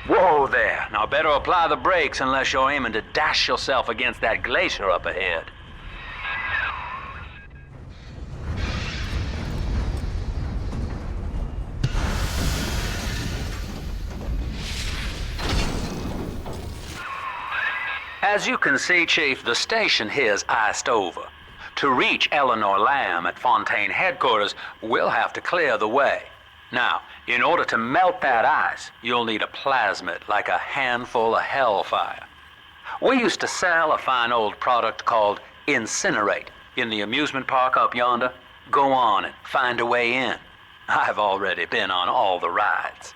Whoa there. Now better apply the brakes unless you're aiming to dash yourself against that glacier up ahead. As you can see, Chief, the station here's iced over. To reach Eleanor Lamb at Fontaine headquarters, we'll have to clear the way. Now, in order to melt that ice, you'll need a plasmid, like a handful of hellfire. We used to sell a fine old product called Incinerate in the amusement park up yonder. Go on and find a way in. I've already been on all the rides.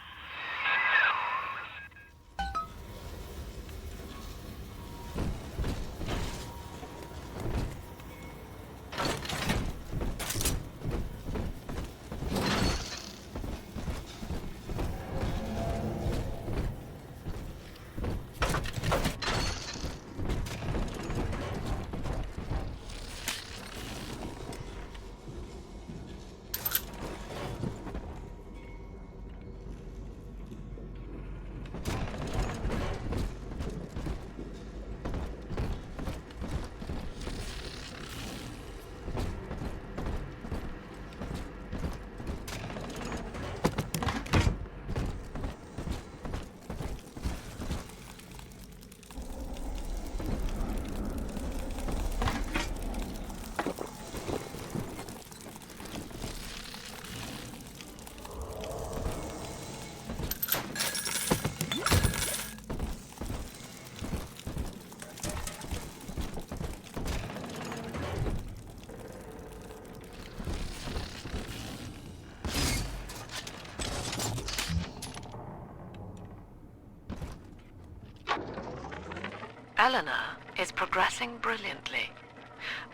Eleanor is progressing brilliantly.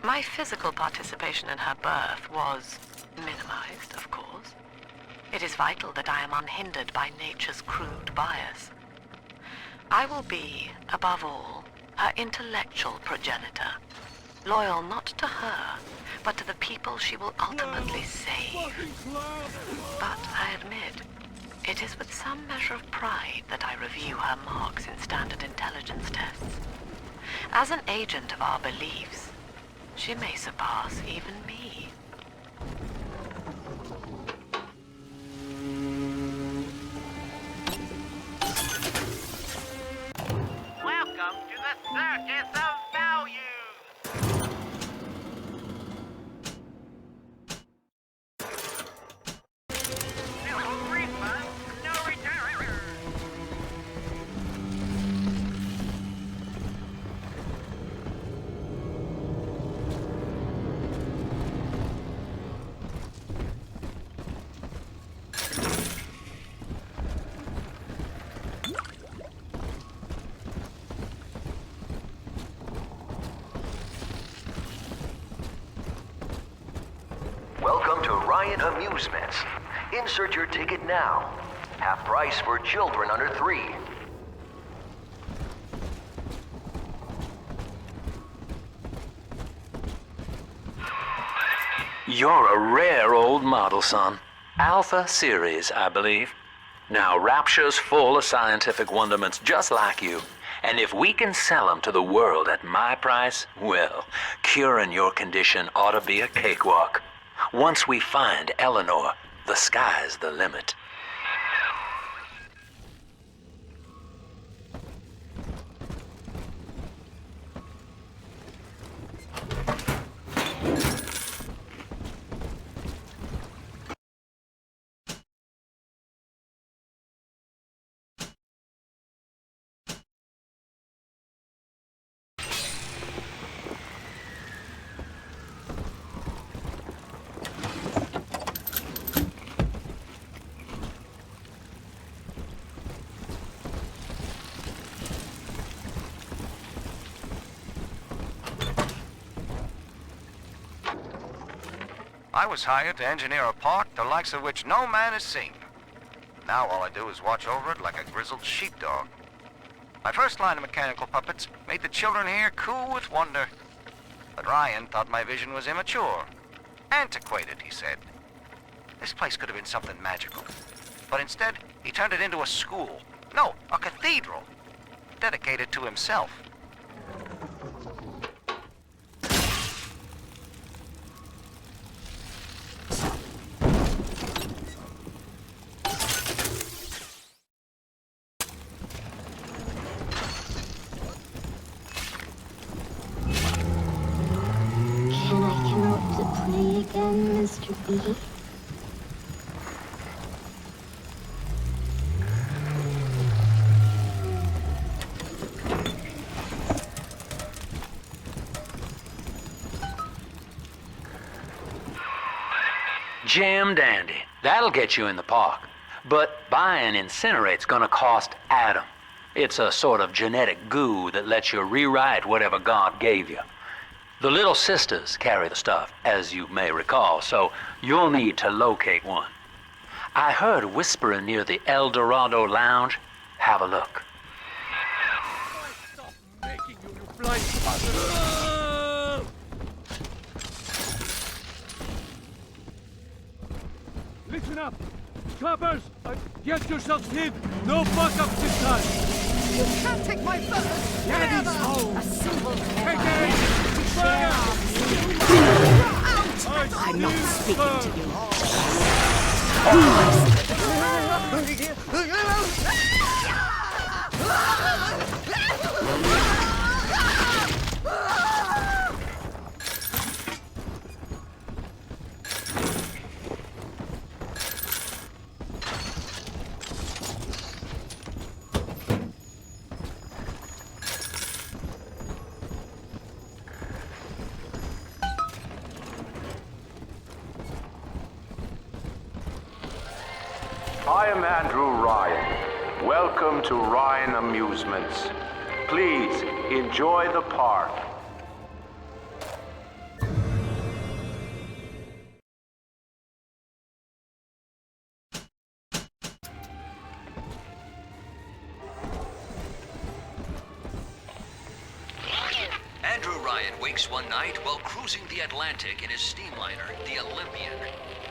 My physical participation in her birth was minimized, of course. It is vital that I am unhindered by nature's crude bias. I will be, above all, her intellectual progenitor, loyal not to her, but to the people she will ultimately save. But I admit, it is with some measure of pride that I review her marks in standard intelligence tests. As an agent of our beliefs, she may surpass even me. Welcome to the Circus of Value! No refund, no return! Welcome to Ryan Amusements. Insert your ticket now. Half price for children under 3. You're a rare old model, son. Alpha series, I believe. Now, Rapture's full of scientific wonderments just like you. And if we can sell them to the world at my price, well, curing your condition ought to be a cakewalk. Once we find Eleanor, the sky's the limit. I was hired to engineer a park the likes of which no man has seen. Now all I do is watch over it like a grizzled sheepdog. My first line of mechanical puppets made the children here coo with wonder. But Ryan thought my vision was immature. Antiquated, he said. This place could have been something magical. But instead, he turned it into a school, No, a cathedral. Dedicated to himself. Can I come out to play again, Mr. B? Jim dandy. That'll get you in the park. But buying Incinerate's gonna cost Adam. It's a sort of genetic goo that lets you rewrite whatever God gave you. The Little Sisters carry the stuff, as you may recall, so you'll need to locate one. I heard whispering near the El Dorado Lounge. Have a look. Stop making you blind bastard! Listen up! Coppers! Get yourselves hid! No fuck-ups this time! You can't take my bird! Daddy's home! A single Take error. it! Fire! Out! I'm not speaking to you. I am Andrew Ryan. Welcome to Ryan Amusements. Please enjoy the park. Andrew Ryan wakes one night while cruising the Atlantic in his steamliner, the Olympian.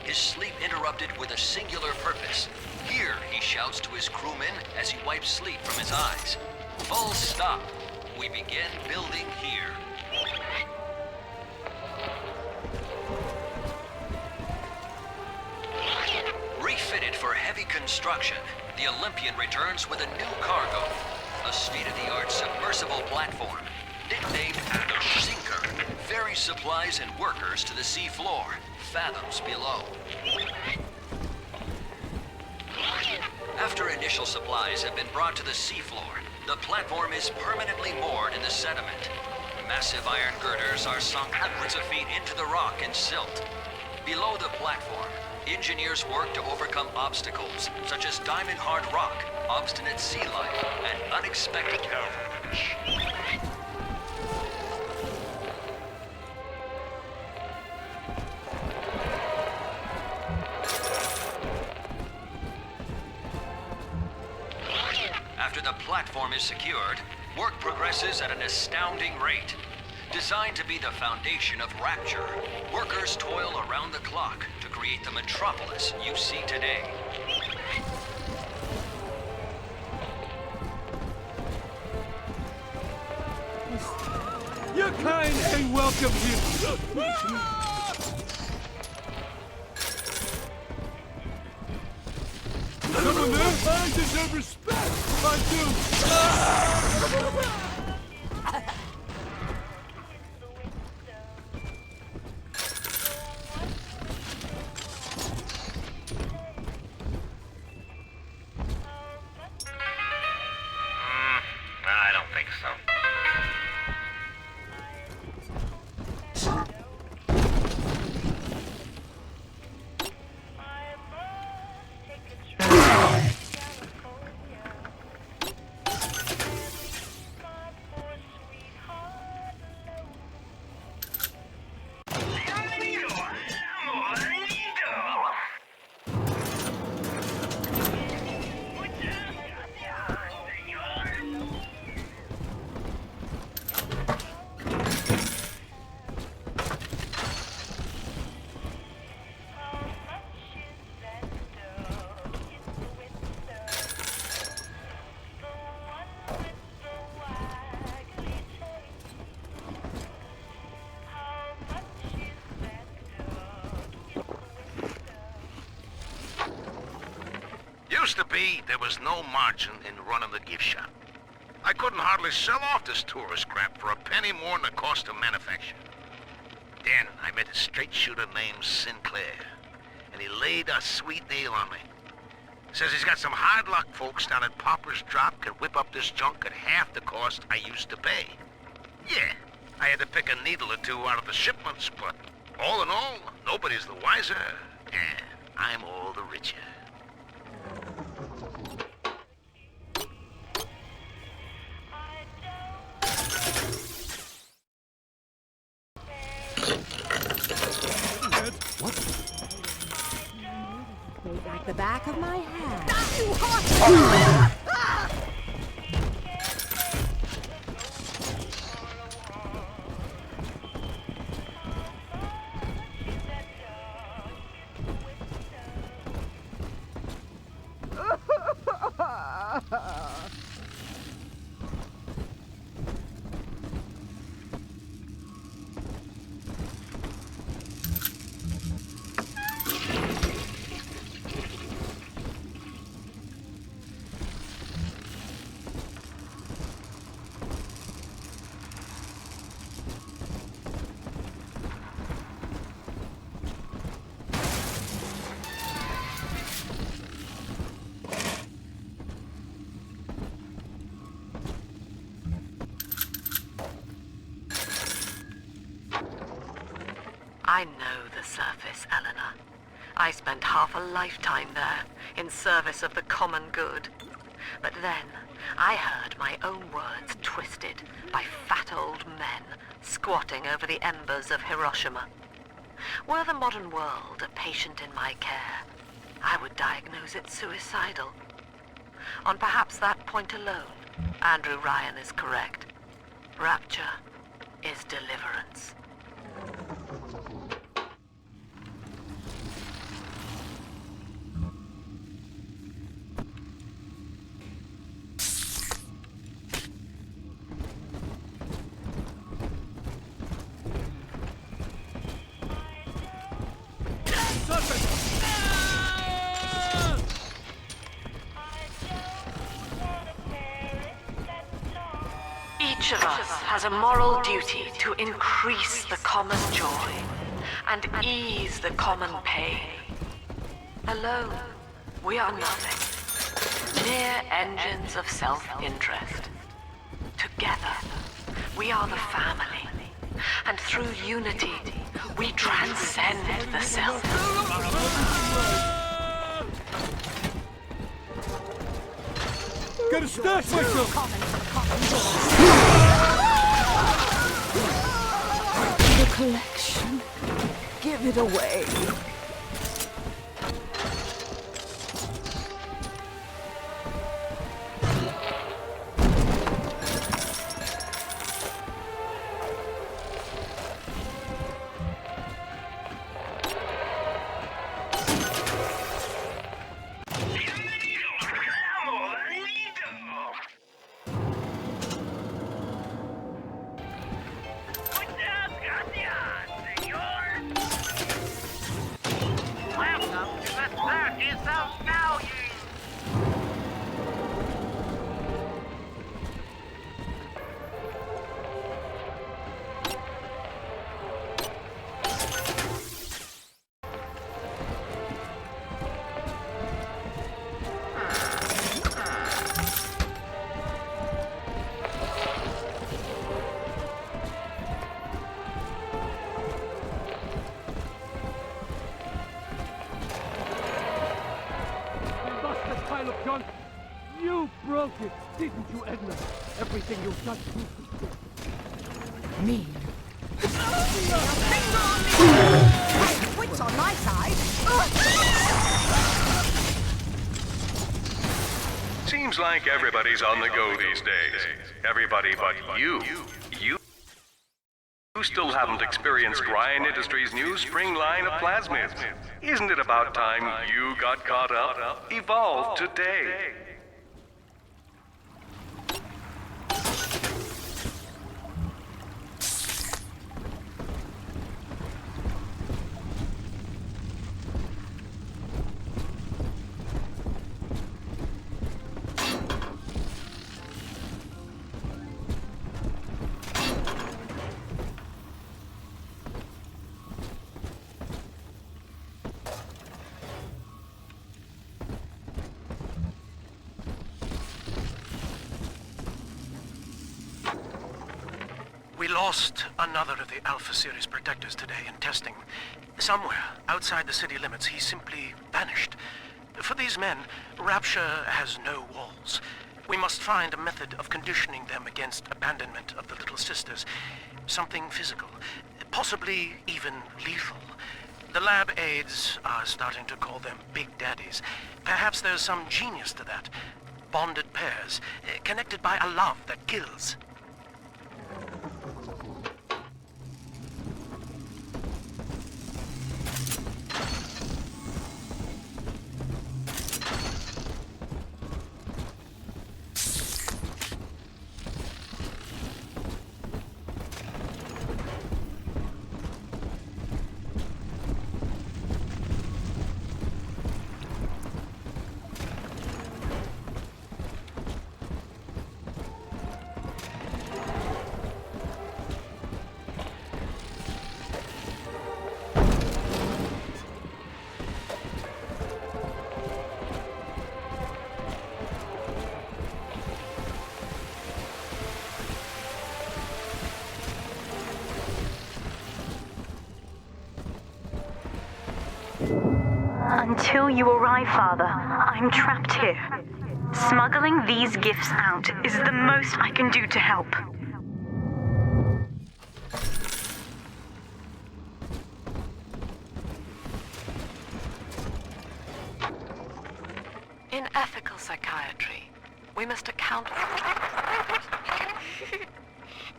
His sleep interrupted with a singular purpose. Here, he shouts to his crewmen as he wipes sleep from his eyes. Full stop. We begin building here. Refitted for heavy construction, the Olympian returns with a new cargo. A state-of-the-art submersible platform, nicknamed the Sinker, ferries supplies and workers to the sea floor, fathoms below. After initial supplies have been brought to the seafloor, the platform is permanently moored in the sediment. Massive iron girders are sunk hundreds of feet into the rock and silt. Below the platform, engineers work to overcome obstacles such as diamond-hard rock, obstinate sea life, and unexpected peril. After the platform is secured, work progresses at an astounding rate. Designed to be the foundation of Rapture, workers toil around the clock to create the metropolis you see today. Your kind ain't welcome here! Someone there? I deserve respect! I do! I don't think so. Used to be, there was no margin in running the gift shop. I couldn't hardly sell off this tourist crap for a penny more than the cost of manufacture. Then I met a straight shooter named Sinclair, and he laid a sweet deal on me. Says he's got some hard luck folks down at Popper's Drop can whip up this junk at half the cost I used to pay. Yeah, I had to pick a needle or two out of the shipments, but all in all, nobody's the wiser, and I'm all the richer. Like the back of my hand. You hot! I know the surface, Eleanor. I spent half a lifetime there, in service of the common good. But then, I heard my own words twisted by fat old men squatting over the embers of Hiroshima. Were the modern world a patient in my care, I would diagnose it suicidal. On perhaps that point alone, Andrew Ryan is correct. Rapture is deliverance. Each of us has a moral duty to increase the common joy and ease the common pain. Alone, we are nothing, mere engines of self-interest. Together, we are the family, and through unity, we transcend the self. Gotta stash myself! The collection. Give it away. You broke it, didn't you, Edna? Everything you touched Me. Wits on my side. Seems like everybody's on the go these days. Everybody but you. You still haven't experienced Ryan Industries' new spring line of plasmids. Isn't it about time you got caught up? Evolve today. lost another of the Alpha Series protectors today in testing. Somewhere outside the city limits, he simply vanished. For these men, Rapture has no walls. We must find a method of conditioning them against abandonment of the Little Sisters. Something physical, possibly even lethal. The lab aides are starting to call them Big Daddies. Perhaps there's some genius to that. Bonded pairs, connected by a love that kills. Until you arrive, Father, I'm trapped here. Smuggling these gifts out is the most I can do to help. In ethical psychiatry, we must account for...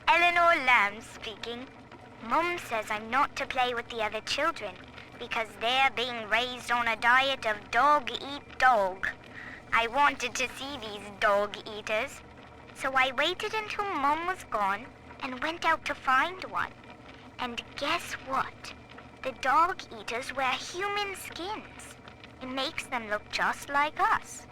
Eleanor Lamb speaking. Mum says I'm not to play with the other children because they're being raised on a diet of dog-eat-dog. I wanted to see these dog-eaters, so I waited until Mum was gone and went out to find one. And guess what? The dog-eaters wear human skins. It makes them look just like us.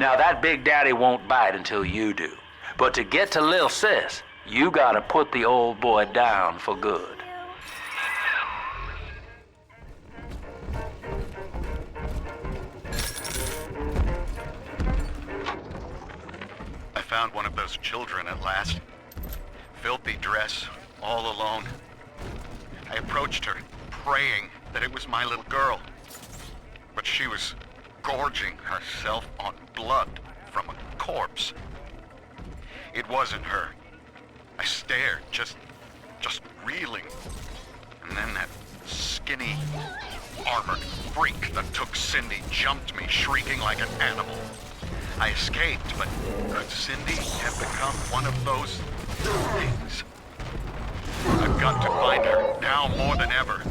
Now that Big Daddy won't bite until you do. But to get to Lil Sis, you gotta put the old boy down for good. I found one of those children at last. Filthy dress, all alone. I approached her, praying that it was my little girl. But she was gorging herself on blood from a corpse. It wasn't her. I stared, just reeling. And then that skinny, armored freak that took Cindy jumped me, shrieking like an animal. I escaped, but could Cindy have become one of those things? I've got to find her, now more than ever.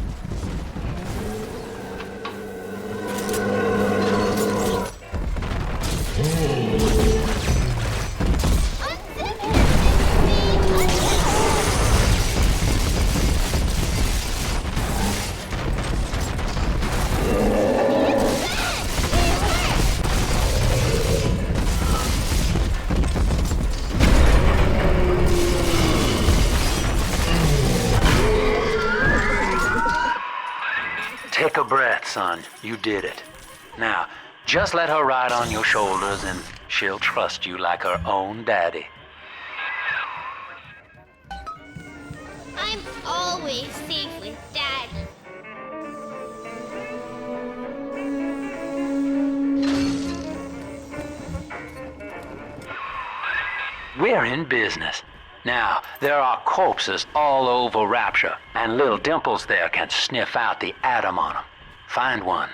Take a breath, son. You did it. Now, just let her ride on your shoulders and she'll trust you like her own daddy. I'm always safe with Daddy. We're in business. Now, there are corpses all over Rapture, and little Dimples there can sniff out the atom on them. Find one.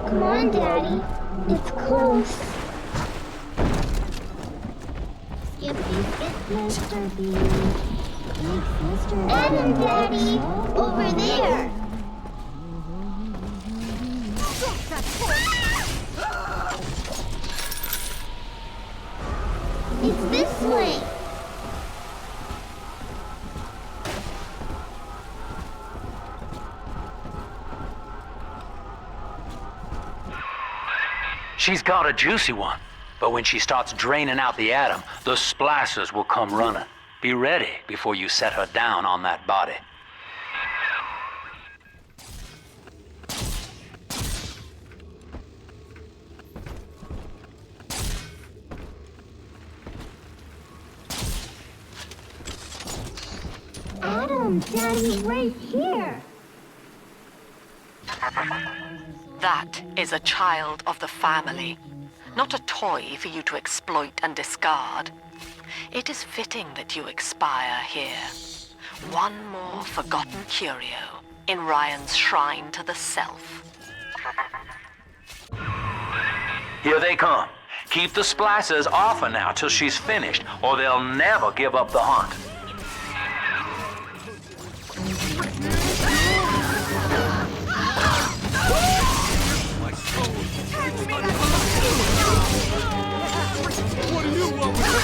Come on, Daddy. It's close. Skippy, skip, Mr. B. Adam, Daddy! Over there! It's this way! She's got a juicy one, but when she starts draining out the atom, the splicers will come running. Be ready before you set her down on that body. Adam, Daddy's right here! That is a child of the family, not a toy for you to exploit and discard. It is fitting that you expire here. One more forgotten curio in Ryan's shrine to the self. Here they come. Keep the splicers off her now till she's finished, or they'll never give up the hunt. What do you want with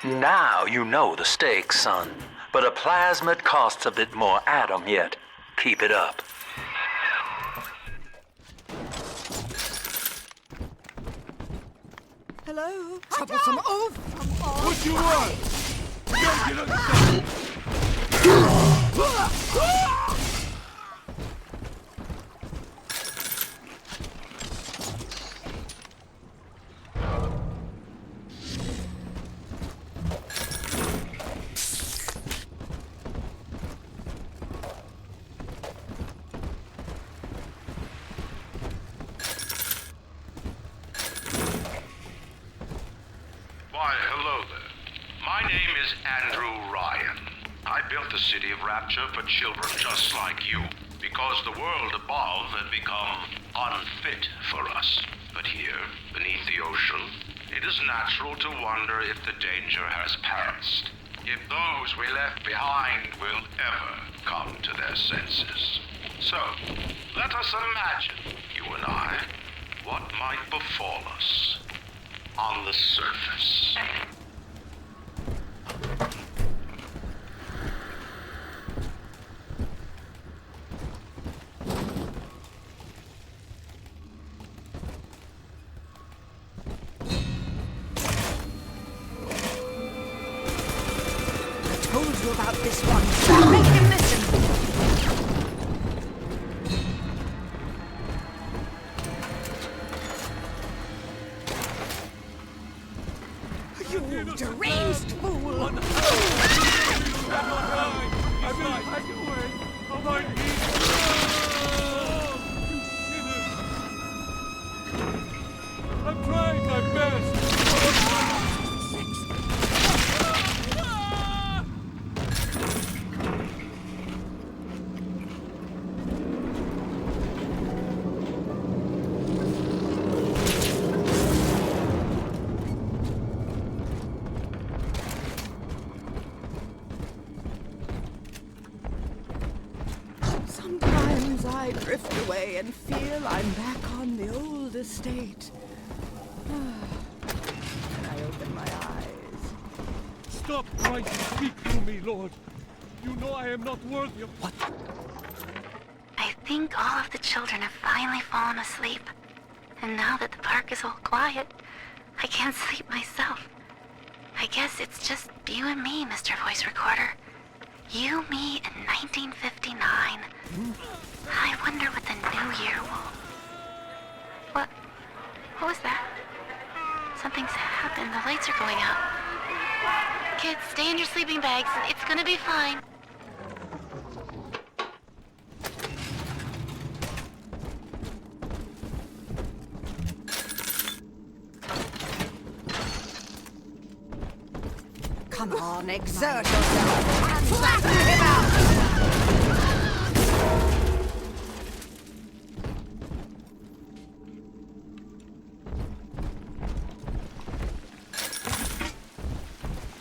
Now you know the stakes, son. But a plasmid costs a bit more atom yet. Keep it up. Hello? Troublesome oaf! What you want? We gotta get Why, hello there. My name is Andrew Ryan. I built the city of Rapture for children just like you, because the world above had become unfit for us. But here, beneath the ocean, it is natural to wonder if the danger has passed. If those we left behind will ever come to their senses. So, let us imagine, you and I, what might befall us on the surface. I told you about this one. Make him listen. You deranged fool! I'm trying my best. Sometimes I drift away and feel I'm back on the old estate. I open my eyes. Stop trying to speak through me, Lord. You know I am not worthy of... What? I think all of the children have finally fallen asleep. And now that the park is all quiet, I can't sleep myself. I guess it's just you and me, Mr. Voice Recorder. You, me, in 1959. I wonder what the new year will... What was that? Something's happened. The lights are going out. Kids, stay in your sleeping bags. It's gonna be fine. Come on, exert yourself and flatten him out!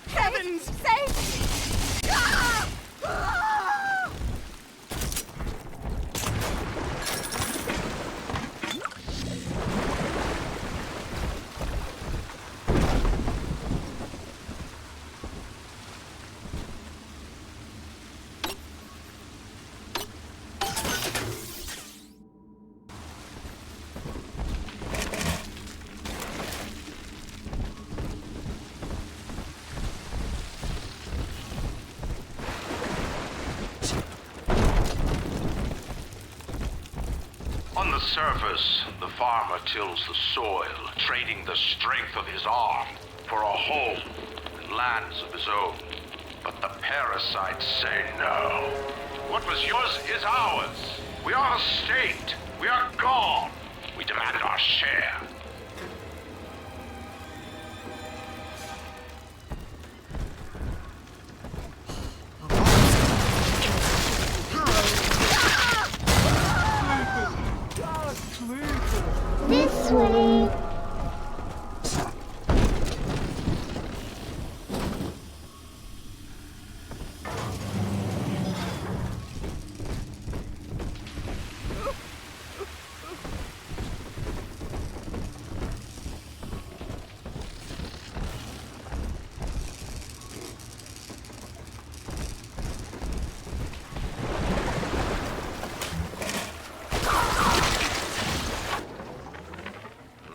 Heaven's sake! Ah! Ah! On the surface, the farmer tills the soil, trading the strength of his arm for a home and lands of his own. But the parasites say no. What was yours is ours. We are the state. We are gone. We demand our share. This way.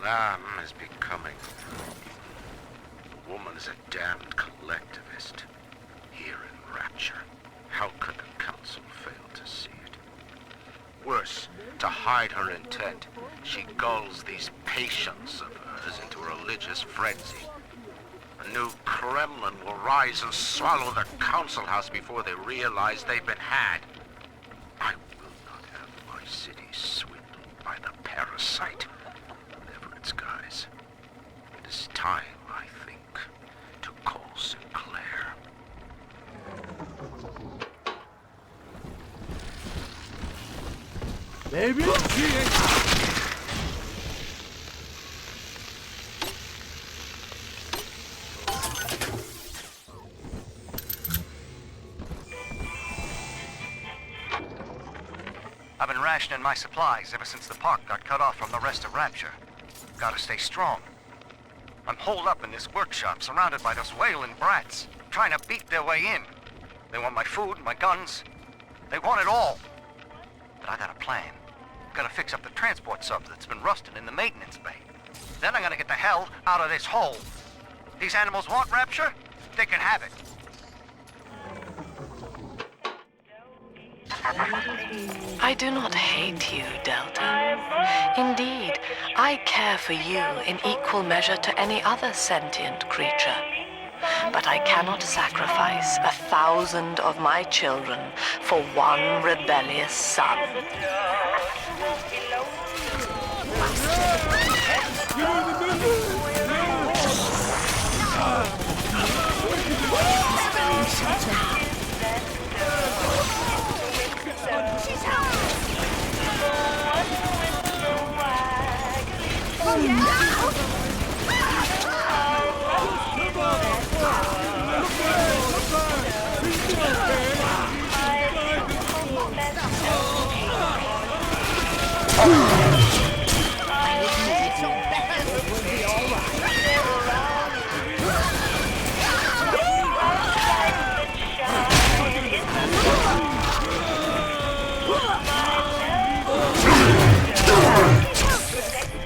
Lamb is becoming. The woman is a damned collectivist. Here in Rapture. How could the council fail to see it? Worse, to hide her intent, she gulls these patients of hers into a religious frenzy. A new Kremlin will rise and swallow the council house before they realize they've been had. I will not have my city swindled by the parasite. Guys, it is time, I think, to call Sinclair. Baby, I've been rationing my supplies ever since the park got cut off from the rest of Rapture. Gotta stay strong. I'm holed up in this workshop, surrounded by those whaling brats, trying to beat their way in. They want my food, my guns. They want it all. But I got a plan. Gotta fix up the transport sub that's been rusting in the maintenance bay. Then I'm gonna get the hell out of this hole. These animals want Rapture? They can have it. I do not hate you, Delta. Indeed, I care for you in equal measure to any other sentient creature. But I cannot sacrifice 1,000 of my children for one rebellious son.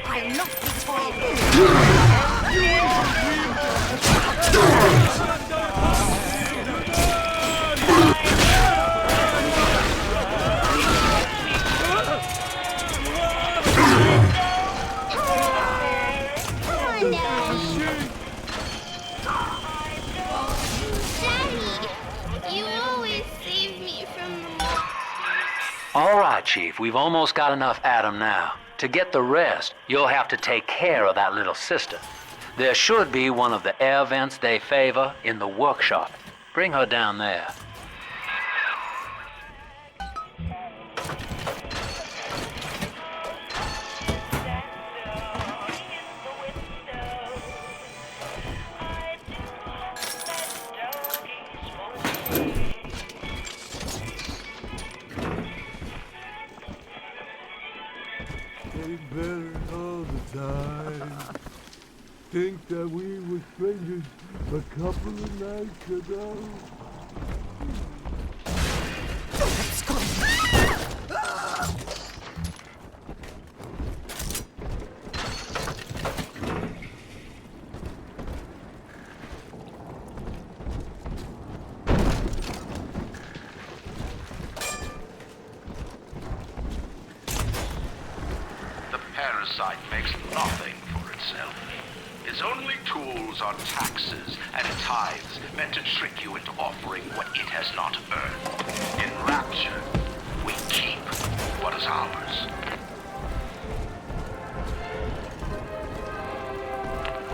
I'll You always save me from the... All right, Chief, we've almost got enough Adam now. To get the rest, you'll have to take care of that little sister. There should be one of the air vents they favor in the workshop. Bring her down there. Getting better all the time. Think that we were strangers a couple of nights ago. The parasite makes nothing for itself. Its only tools are taxes and tithes meant to trick you into offering what it has not earned. In Rapture, we keep what is ours.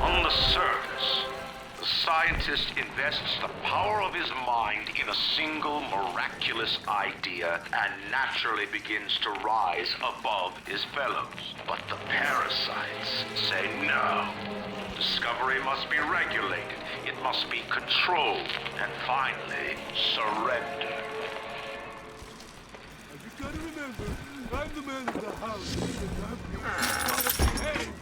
On the surface, the scientist invests the power of his mind in a single miraculous idea and naturally begins to rise above his fellows. But the parasites say no. Discovery must be regulated, it must be controlled, and finally, surrender. You gotta remember, I'm the man of the house. You gotta behave.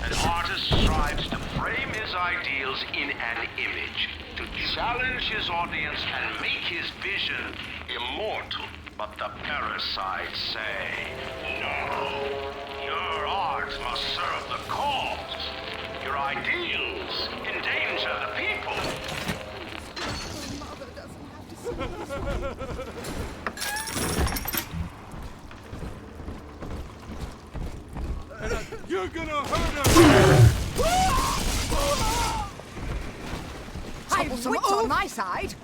An artist strives to frame his ideals in an image, to challenge his audience and make his vision immortal. But the parasites say, no, your art must serve the cause. Your ideals endanger the people. You're gonna hurt us! Troublesome wits on my side.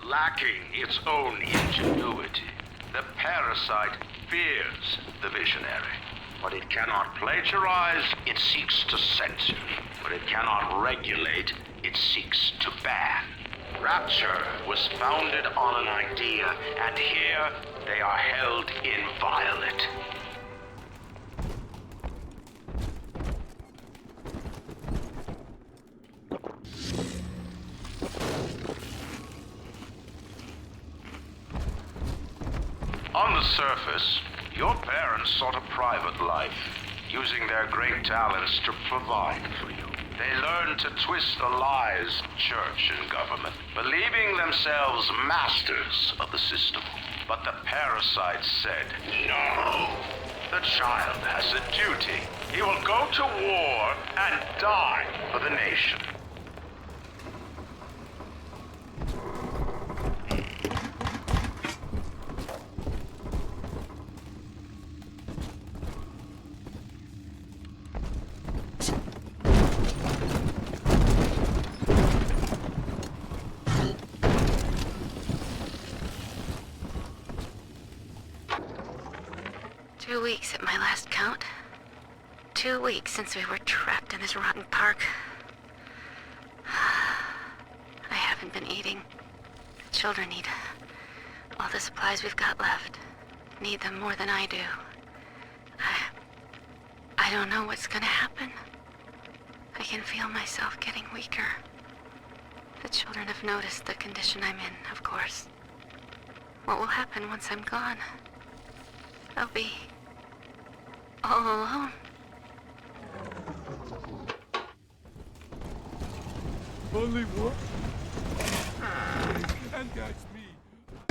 Lacking its own ingenuity, the parasite fears the visionary. What it cannot plagiarize, it seeks to censor. What it cannot regulate, it seeks to ban. Rapture was founded on an idea, and here they are held inviolate. On the surface, your parents sought a private life, using their great talents to provide for you. They learned to twist the lies of church and government, believing themselves masters of the system. But the parasites said, no, The child has a duty. He will go to war and die for the nation. Two weeks at my last count. 2 weeks since we were trapped in this rotten park. I haven't been eating. The children need all the supplies we've got left. Need them more than I do. I don't know what's gonna happen. I can feel myself getting weaker. The children have noticed the condition I'm in, of course. What will happen once I'm gone? I'll be all alone. Only one? And that's me.